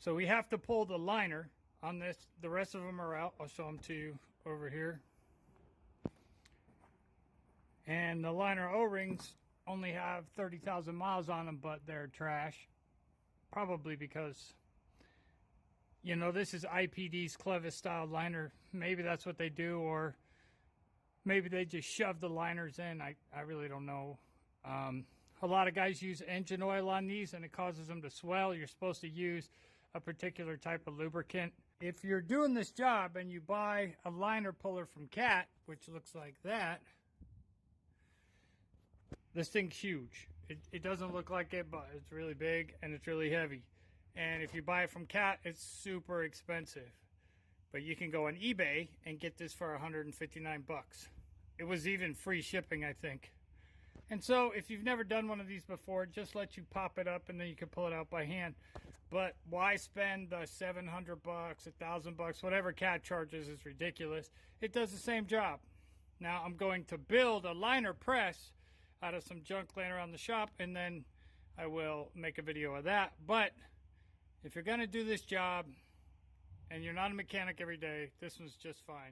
So we have to pull the liner on this. The rest of them are out. I'll show them to you over here. And the liner O-rings only have 30,000 miles on them, but they're trash. Probably because, you know, this is IPD's Clevis style liner. Maybe that's what they do, or maybe they just shove the liners in. I really don't know. A lot of guys use engine oil on these and it causes them to swell. You're supposed to use a particular type of lubricant. If you're doing this job and you buy a liner puller from Cat, which looks like that, this thing's huge. It doesn't look like it, but it's really big and it's really heavy. And if you buy it from Cat, it's super expensive. But you can go on eBay and get this for 159 bucks. It was even free shipping, I think. And so if you've never done one of these before, just let you pop it up and then you can pull it out by hand. But why spend the 700 bucks, 1,000 bucks, whatever Cat charges is ridiculous. It does the same job. Now I'm going to build a liner press out of some junk laying around the shop, and then I will make a video of that. But if you're going to do this job and you're not a mechanic every day, this one's just fine.